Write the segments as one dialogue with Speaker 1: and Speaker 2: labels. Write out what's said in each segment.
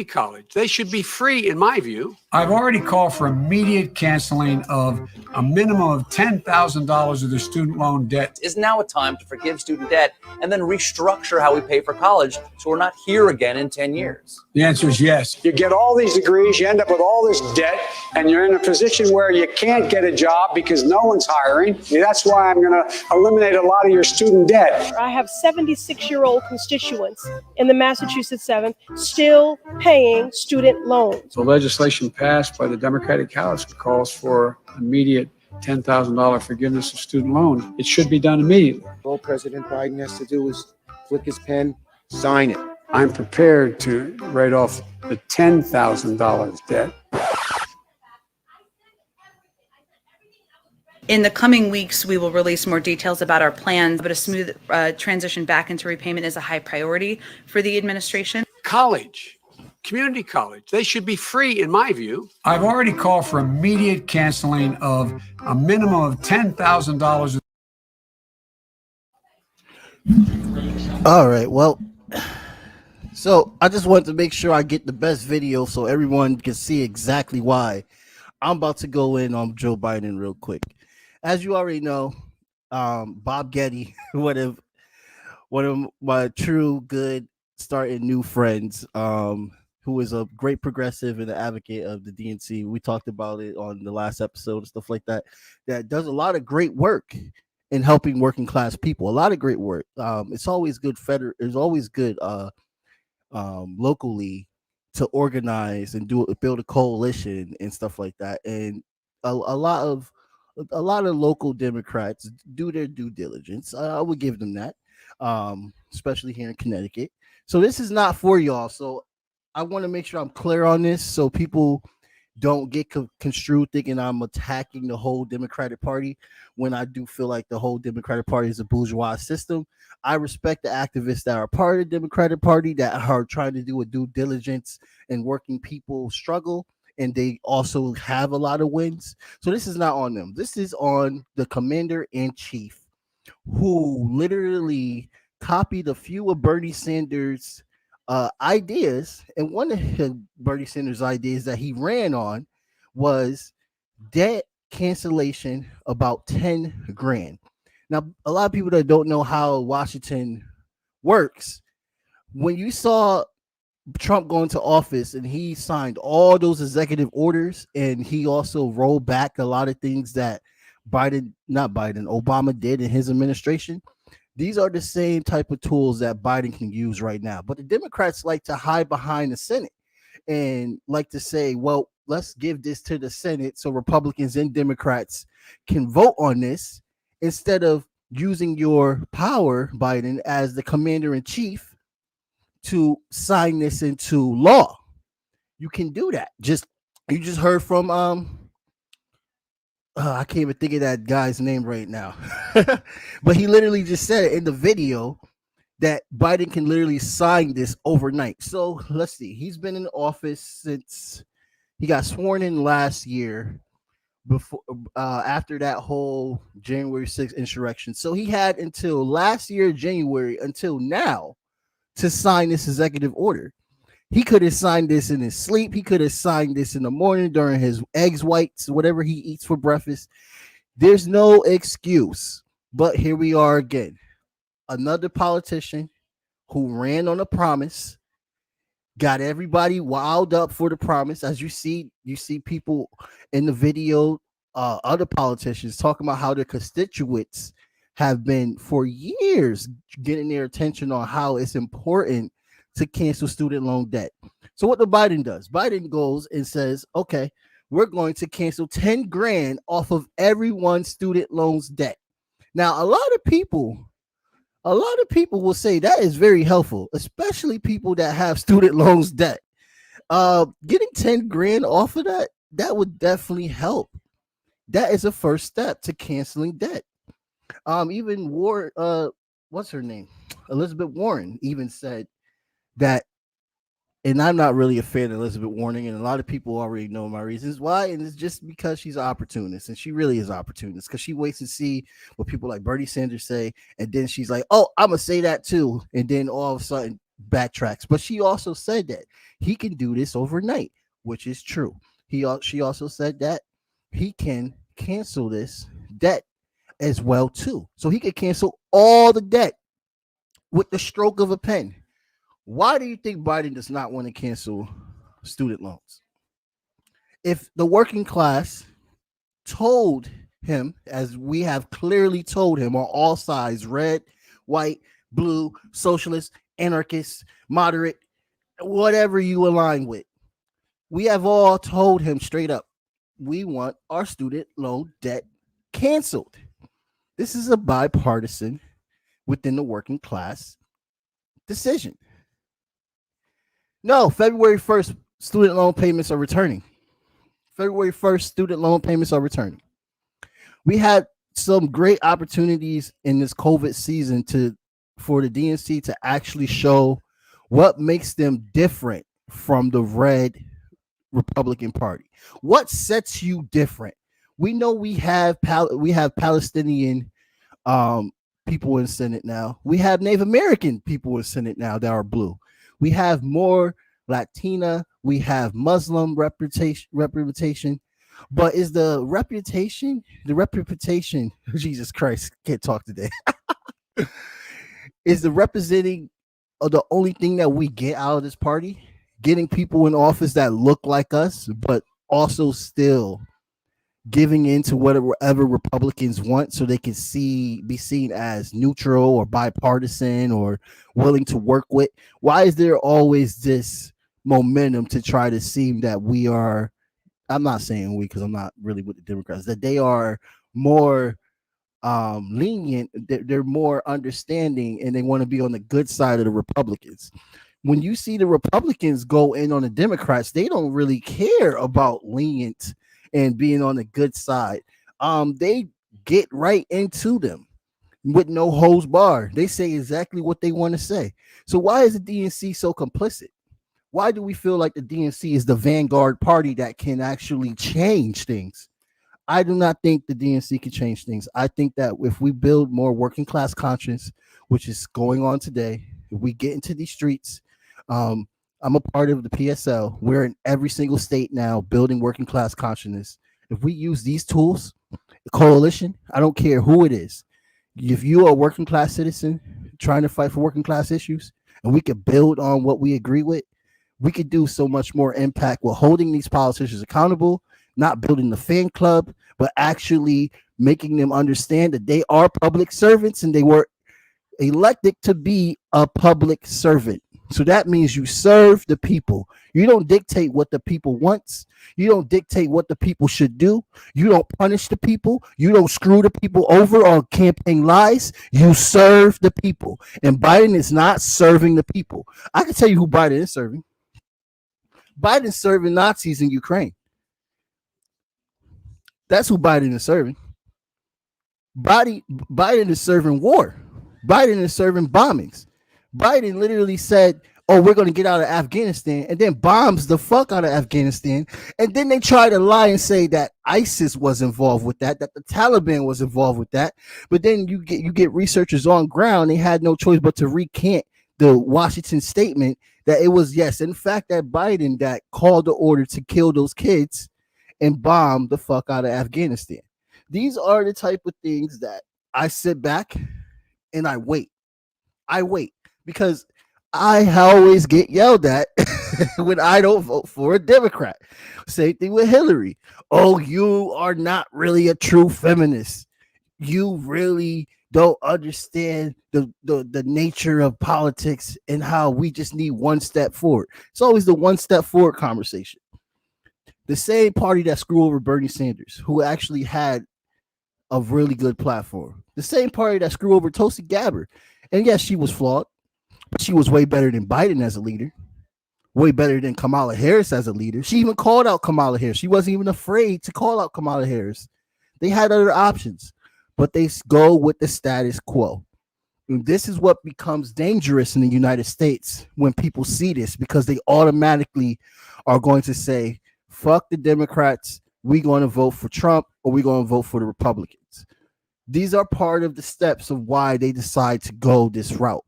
Speaker 1: college. They should be free, in my view.
Speaker 2: I've already called for immediate canceling of a minimum of $10,000 of the student loan debt.
Speaker 3: Is now a time to forgive student debt and then restructure how we pay for college so we're not here again in 10 years?
Speaker 2: The answer is yes.
Speaker 1: You get all these degrees, you end up with all this debt, and you're in a position where you can't get a job because no one's hiring. That's why I'm going to eliminate a lot of your student debt.
Speaker 4: I have 76-year-old constituents in the Massachusetts 7th still paying student loans.
Speaker 2: The legislation passed by the Democratic House calls for immediate $10,000 forgiveness of student loans. It should be done immediately.
Speaker 5: All President Biden has to do is flick his pen, sign it.
Speaker 2: I'm prepared to write off the $10,000 debt.
Speaker 6: In the coming weeks, we will release more details about our plans, but a smooth transition back into repayment is a high priority for the administration.
Speaker 1: College, community college, they should be free, in my view.
Speaker 2: I've already called for immediate canceling of a minimum of $10,000.
Speaker 7: All right, well, so I just wanted to make sure I get the best video so everyone can see exactly why I'm about to go in on Joe Biden real quick. As you already know, Bob Getty, one of my true good starting new friends, who is a great progressive and an advocate of the DNC. We talked about it on the last episode and stuff like that. That does a lot of great work in helping working class people. A lot of great work. It's always good. It's always good locally to organize and build a coalition and stuff like that. And a lot of local Democrats do their due diligence. I would give them that, especially here in Connecticut. So this is not for y'all. So I want to make sure I'm clear on this so people don't get construed thinking I'm attacking the whole Democratic Party when I do feel like the whole Democratic Party is a bourgeois system. I respect the activists that are part of the Democratic Party that are trying to do a due diligence and working people struggle, and they also have a lot of wins. So this is not on them. This is on the commander-in-chief who literally copied a few of Bernie Sanders' ideas, and one of Bernie Sanders' ideas that he ran on was debt cancellation, about 10 grand. Now, a lot of people that don't know how Washington works, when you saw Trump go into office and he signed all those executive orders, and he also rolled back a lot of things that Obama did in his administration. These are the same type of tools that Biden can use right now. But the Democrats like to hide behind the Senate and like to say, well, let's give this to the Senate so Republicans and Democrats can vote on this, instead of using your power, Biden, as the commander-in-chief to sign this into law. You can do that. You just heard from I can't even think of that guy's name right now. But he literally just said it in the video that Biden can literally sign this overnight. So let's see. He's been in office since he got sworn in last year, before after that whole January 6th insurrection. So he had until last year, January, until now to sign this executive order. He could have signed this in his sleep. He could have signed this in the morning during his eggs whites, whatever he eats for breakfast. There's no excuse. But here we are again. Another politician who ran on a promise, got everybody wild up for the promise. As you see people in the video, other politicians talking about how their constituents have been for years getting their attention on how it's important to cancel student loan debt. So what the Biden does, Biden goes and says, okay, we're going to cancel 10 grand off of everyone's student loans debt. Now, a lot of people will say that is very helpful, especially people that have student loans debt. Getting 10 grand off of that would definitely help. That is a first step to canceling debt. Even what's her name? Elizabeth Warren even said that, and I'm not really a fan of Elizabeth Warren, and a lot of people already know my reasons why, and it's just because she's an opportunist, and she really is an opportunist, because she waits to see what people like Bernie Sanders say, and then she's like, oh, I'm gonna say that too, and then all of a sudden backtracks, but she also said that he can do this overnight, which is true. She also said that he can cancel this debt as well too. So he could cancel all the debt with the stroke of a pen. Why do you think Biden does not want to cancel student loans? If the working class told him, as we have clearly told him on all sides, red, white, blue, socialist, anarchist, moderate, whatever you align with, we have all told him straight up, we want our student loan debt canceled. This is a bipartisan within the working class decision. No, February 1st, student loan payments are returning. February 1st, student loan payments are returning. We had some great opportunities in this COVID season for the DNC to actually show what makes them different from the red Republican Party. What sets you different? We know we have Palestinian people in Senate now. We have Native American people in Senate now that are blue. We have more Latina. We have Muslim representation. But is the reputation, Jesus Christ, can't talk today. Is the representing of the only thing that we get out of this party? Getting people in office that look like us, but also still giving in to whatever Republicans want so they can be seen as neutral or bipartisan or willing to work with? Why is there always this momentum to try to seem that we are, I'm not saying we because I'm not really with the Democrats, that they are more lenient, they're more understanding, and they want to be on the good side of the Republicans. When you see the Republicans go in on the Democrats, they don't really care about lenient and being on the good side. They get right into them with no holds barred. They say exactly what they want to say. So why is the DNC so complicit? Why do we feel like the DNC is the vanguard party that can actually change things? I do not think the DNC can change things. I think that if we build more working class conscience, which is going on today, if we get into these streets, I'm a part of the PSL. We're in every single state now building working class consciousness. If we use these tools, the coalition, I don't care who it is. If you are a working class citizen trying to fight for working class issues, and we could build on what we agree with, we could do so much more impact with holding these politicians accountable, not building the fan club, but actually making them understand that they are public servants and they were elected to be a public servant. So that means you serve the people. You don't dictate what the people wants. You don't dictate what the people should do. You don't punish the people. You don't screw the people over on campaign lies. You serve the people. And Biden is not serving the people. I can tell you who Biden is serving. Biden's serving Nazis in Ukraine. That's who Biden is serving. Biden is serving war. Biden is serving bombings. Biden literally said, oh, we're going to get out of Afghanistan, and then bombs the fuck out of Afghanistan. And then they try to lie and say that ISIS was involved with that the Taliban was involved with that. But then you get researchers on ground. They had no choice but to recant the Washington statement that it was, yes, in fact, that Biden that called the order to kill those kids and bomb the fuck out of Afghanistan. These are the type of things that I sit back and I wait. Because I always get yelled at when I don't vote for a Democrat. Same thing with Hillary. Oh, you are not really a true feminist. You really don't understand the nature of politics and how we just need one step forward. It's always the one step forward conversation. The same party that screwed over Bernie Sanders, who actually had a really good platform. The same party that screwed over Tulsi Gabbard. And yes, she was flawed, but she was way better than Biden as a leader. Way better than Kamala Harris as a leader. She even called out Kamala Harris. She wasn't even afraid to call out Kamala Harris. They had other options, but they go with the status quo. And this is what becomes dangerous in the United States when people see this, because they automatically are going to say, fuck the Democrats, we're going to vote for Trump, or we're going to vote for the Republicans. These are part of the steps of why they decide to go this route.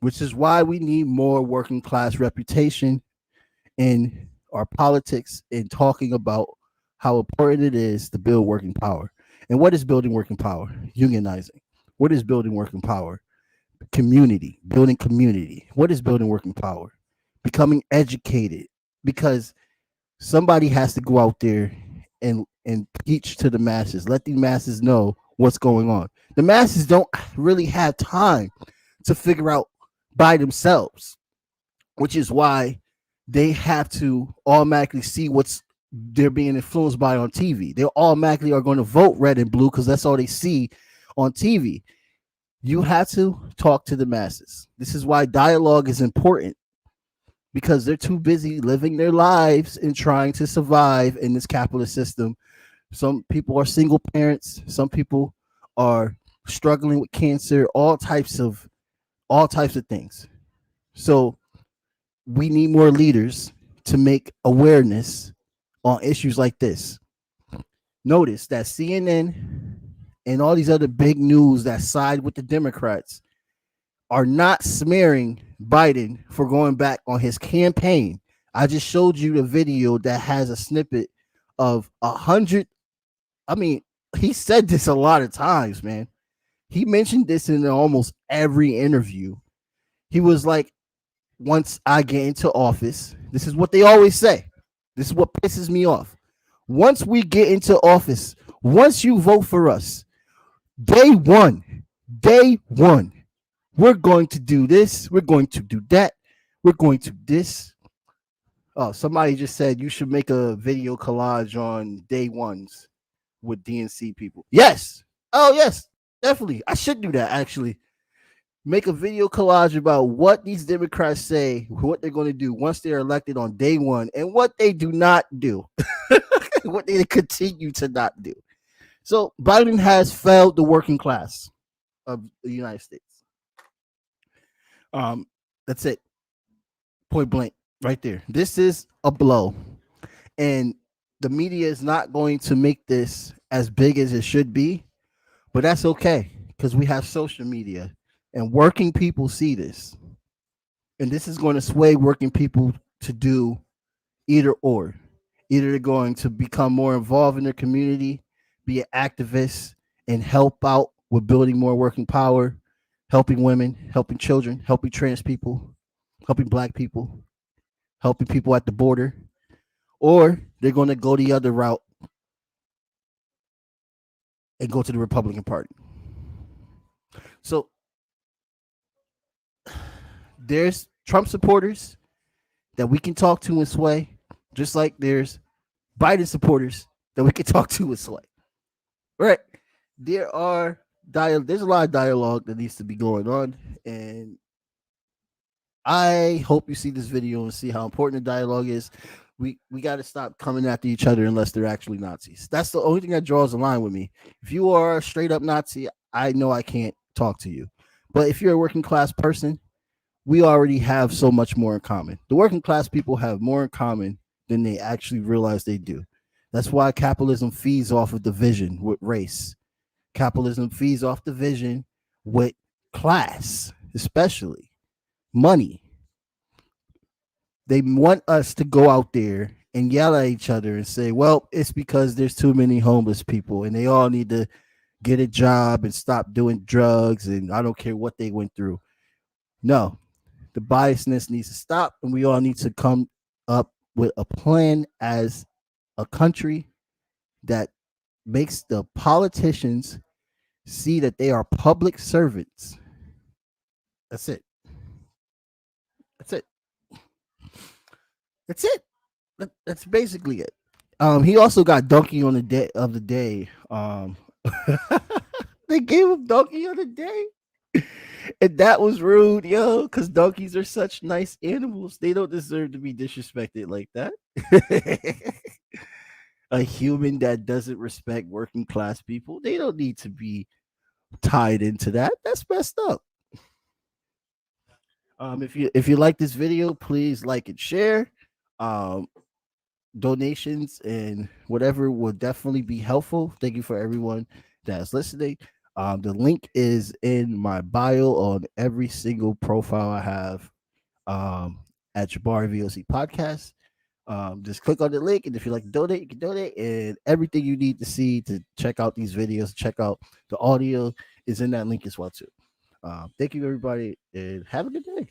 Speaker 7: which is why we need more working class reputation in our politics and talking about how important it is to build working power. And what is building working power? Unionizing. What is building working power? Community, building community. What is building working power? Becoming educated, because somebody has to go out there and teach to the masses. Let the masses know what's going on. The masses don't really have time to figure out by themselves, which is why they have to automatically see what's they're being influenced by on TV. They automatically are going to vote red and blue because that's all they see on TV. You have to talk to the masses. This is why dialogue is important, because they're too busy living their lives and trying to survive in this capitalist system. Some people are single parents. Some people are struggling with cancer, all types of things. So we need more leaders to make awareness on issues like this. Notice that CNN and all these other big news that side with the Democrats are not smearing Biden for going back on his campaign. I just showed you the video that has a snippet of 100. I mean, he said this a lot of times, man. He mentioned this in almost every interview. He was like, once I get into office, this is what they always say. This is what pisses me off. Once we get into office, once you vote for us, day one, we're going to do this. We're going to do that. We're going to this. Oh, somebody just said you should make a video collage on day ones with DNC people. Yes. Oh, yes, definitely. I should do that, actually. Make a video collage about what these Democrats say, what they're going to do once they're elected on day one, and what they do not do, what they continue to not do. So Biden has failed the working class of the United States. That's it. Point blank, right there. This is a blow. And the media is not going to make this as big as it should be, but that's okay, because we have social media. And working people see this. And this is going to sway working people to do either or. Either they're going to become more involved in their community, be an activist, and help out with building more working power, helping women, helping children, helping trans people, helping black people, helping people at the border. Or they're going to go the other route and go to the Republican Party. So there's Trump supporters that we can talk to and sway, just like there's Biden supporters that we can talk to and sway. Right? There's a lot of dialogue that needs to be going on, and I hope you see this video and see how important the dialogue is. We got to stop coming after each other unless they're actually Nazis. That's the only thing that draws a line with me. If you are a straight up Nazi, I know I can't talk to you. But if you're a working class person, we already have so much more in common. The working class people have more in common than they actually realize they do. That's why capitalism feeds off of division with race. Capitalism feeds off division with class, especially money. They want us to go out there and yell at each other and say, well, it's because there's too many homeless people and they all need to get a job and stop doing drugs, and I don't care what they went through. No. The biasness needs to stop, and we all need to come up with a plan as a country that makes the politicians see that they are public servants. That's it. That's it. That's it. That's basically it. He also got donkey on the day of the day. They gave him donkey on the day. And that was rude, yo, because donkeys are such nice animals. They don't deserve to be disrespected like that. A human that doesn't respect working class people, they don't need to be tied into that. That's messed up. If you like this video, please like and share. Donations and whatever will definitely be helpful. Thank you for everyone that's listening. The link is in my bio on every single profile I have at Jabari VOC Podcast. Just click on the link, and if you like to donate, you can donate. And everything you need to see to check out these videos, check out the audio, is in that link as well too. Thank you, everybody, and have a good day.